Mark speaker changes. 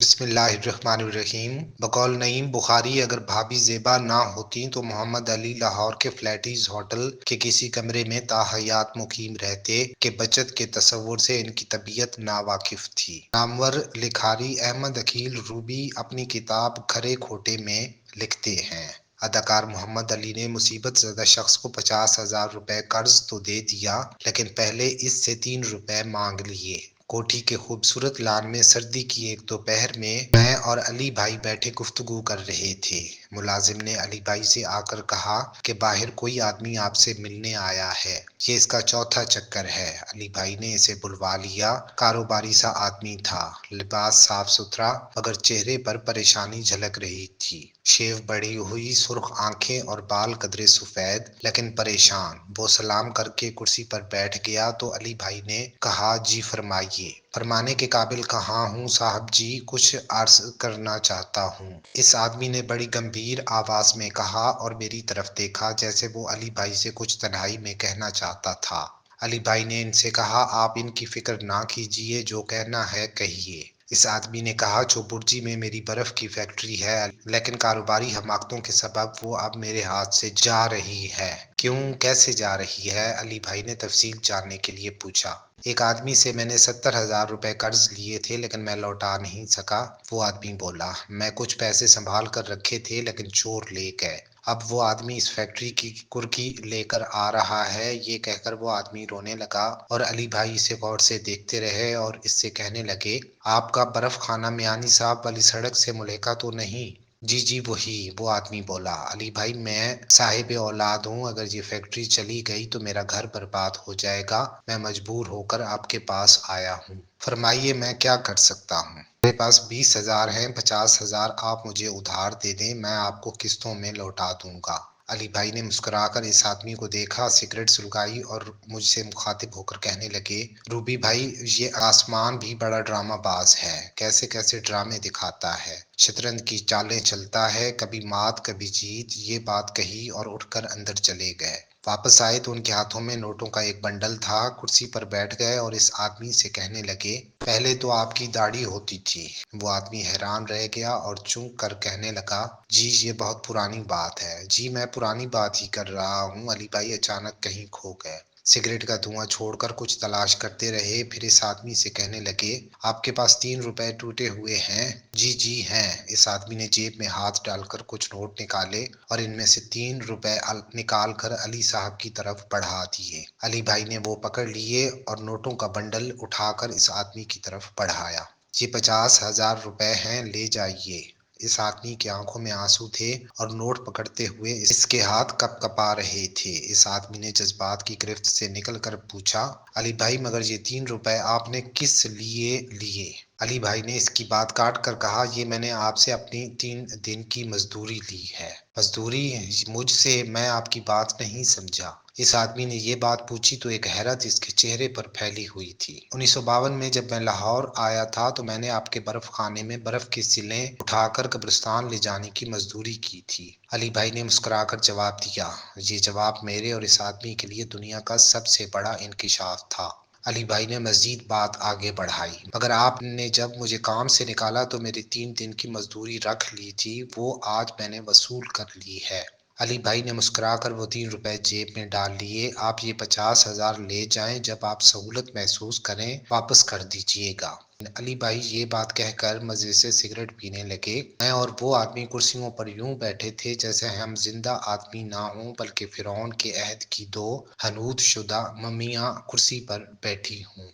Speaker 1: بسم اللہ الرحمن الرحیم۔ بقول نعیم بخاری اگر بھابھی زیبا نہ ہوتی تو محمد علی لاہور کے فلیٹیز ہوٹل کے کسی کمرے میں تاحیات مقیم رہتے کہ بچت کے تصور سے ان کی طبیعت ناواقف تھی۔ نامور لکھاری احمد عقیل روبی اپنی کتاب کھرے کھوٹے میں لکھتے ہیں، اداکار محمد علی نے مصیبت زدہ شخص کو 50,000 روپے قرض تو دے دیا، لیکن پہلے اس سے 3 روپے مانگ لیے۔ کوٹھی کے خوبصورت لان میں سردی کی ایک دوپہر میں میں اور علی بھائی بیٹھے گفتگو کر رہے تھے۔ ملازم نے علی بھائی سے آ کر کہا کہ باہر کوئی آدمی آپ سے ملنے آیا ہے، یہ اس کا چوتھا چکر ہے۔ علی بھائی نے اسے بلوا لیا۔ کاروباری سا آدمی تھا، لباس صاف ستھرا مگر چہرے پر پریشانی جھلک رہی تھی۔ شیو بڑھی ہوئی، سرخ آنکھیں اور بال قدرے سفید لیکن پریشان۔ وہ سلام کر کے کرسی پر بیٹھ گیا تو علی بھائی نے کہا، جی فرمائیے۔ فرمانے کے قابل کہاں ہوں صاحب جی، کچھ عرض کرنا چاہتا ہوں، اس آدمی نے بڑی گمبھیر آواز میں کہا اور میری طرف دیکھا جیسے وہ علی بھائی سے کچھ تنہائی میں کہنا چاہتا تھا۔ علی بھائی نے ان سے کہا، آپ ان کی فکر نہ کیجیے، جو کہنا ہے کہیے۔ اس آدمی نے کہا، چوبرجی میں میری برف کی فیکٹری ہے، لیکن کاروباری حماقتوں کے سبب وہ اب میرے ہاتھ سے جا رہی ہے۔ کیوں، کیسے جا رہی ہے؟ علی بھائی نے تفصیل جاننے کے لیے پوچھا۔ ایک آدمی سے میں نے 70,000 روپے قرض لیے تھے لیکن میں لوٹا نہیں سکا، وہ آدمی بولا۔ میں کچھ پیسے سنبھال کر رکھے تھے لیکن چور لے گئے۔ اب وہ آدمی اس فیکٹری کی کرکی لے کر آ رہا ہے۔ یہ کہہ کر وہ آدمی رونے لگا اور علی بھائی اسے غور سے دیکھتے رہے اور اس سے کہنے لگے، آپ کا برف خانہ میانی صاحب والی سڑک سے ملحقہ تو نہیں؟ جی جی وہی، وہ آدمی بولا۔ علی بھائی، میں صاحب اولاد ہوں، اگر یہ فیکٹری چلی گئی تو میرا گھر برباد ہو جائے گا، میں مجبور ہو کر آپ کے پاس آیا ہوں۔ فرمائیے میں کیا کر سکتا ہوں؟ میرے پاس 20,000 ہیں، 50,000 آپ مجھے ادھار دے دیں، میں آپ کو قسطوں میں لوٹا دوں گا۔ علی بھائی نے مسکرا کر اس آدمی کو دیکھا، سگریٹ سلگائی اور مجھ سے مخاطب ہو کر کہنے لگے، روبی بھائی، یہ آسمان بھی بڑا ڈرامہ باز ہے، کیسے کیسے ڈرامے دکھاتا ہے، شطرنج کی چالیں چلتا ہے، کبھی مات کبھی جیت۔ یہ بات کہی اور اٹھ کر اندر چلے گئے۔ واپس آئے تو ان کے ہاتھوں میں نوٹوں کا ایک بنڈل تھا۔ کرسی پر بیٹھ گئے اور اس آدمی سے کہنے لگے، پہلے تو آپ کی داڑھی ہوتی تھی۔ وہ آدمی حیران رہ گیا اور چونک کر کہنے لگا، جی یہ بہت پرانی بات ہے۔ جی میں پرانی بات ہی کر رہا ہوں۔ علی بھائی اچانک کہیں کھو گئے، سگریٹ کا دھواں چھوڑ کر کچھ تلاش کرتے رہے، پھر اس آدمی سے کہنے لگے، آپ کے پاس 3 روپے ٹوٹے ہوئے ہیں؟ جی جی ہیں۔ اس آدمی نے جیب میں ہاتھ ڈال کر کچھ نوٹ نکالے اور ان میں سے 3 روپے نکال کر علی صاحب کی طرف بڑھا دیے۔ علی بھائی نے وہ پکڑ لیے اور نوٹوں کا بنڈل اٹھا کر اس آدمی کی طرف بڑھایا۔ یہ 50,000 روپے ہیں، لے جائیے۔ اس آدمی کی آنکھوں میں آنسو تھے اور نوٹ پکڑتے ہوئے اس کے ہاتھ کپ کپا رہے تھے۔ اس آدمی نے جذبات کی گرفت سے نکل کر پوچھا، علی بھائی مگر یہ 3 روپے آپ نے کس لیے لیے؟ علی بھائی نے اس کی بات کاٹ کر کہا، یہ میں نے آپ سے اپنی 3 دن کی مزدوری لی ہے۔ مزدوری؟ مجھ سے؟ میں آپ کی بات نہیں سمجھا۔ اس آدمی نے یہ بات پوچھی تو ایک حیرت اس کے چہرے پر پھیلی ہوئی تھی۔ 1952 میں جب میں لاہور آیا تھا تو میں نے آپ کے برف خانے میں برف کی سلیں اٹھا کر قبرستان لے جانے کی مزدوری کی تھی۔ علی بھائی نے مسکرا کر جواب دیا۔ یہ جواب میرے اور اس آدمی کے لیے دنیا کا سب سے بڑا انکشاف تھا۔ علی بھائی نے مزید بات آگے بڑھائی، مگر آپ نے جب مجھے کام سے نکالا تو میری 3 دن کی مزدوری رکھ لی تھی، وہ آج میں نے وصول کر لی ہے۔ علی بھائی نے مسکرا کر وہ 3 روپے جیب میں ڈال لیے۔ آپ یہ 50,000 لے جائیں، جب آپ سہولت محسوس کریں واپس کر دیجیے گا۔ علی بھائی یہ بات کہہ کر مزے سے سگریٹ پینے لگے۔ میں اور وہ آدمی کرسیوں پر یوں بیٹھے تھے جیسے ہم زندہ آدمی نہ ہوں بلکہ فرعون کے عہد کی 2 حنوط شدہ ممیاں کرسی پر بیٹھی ہوں۔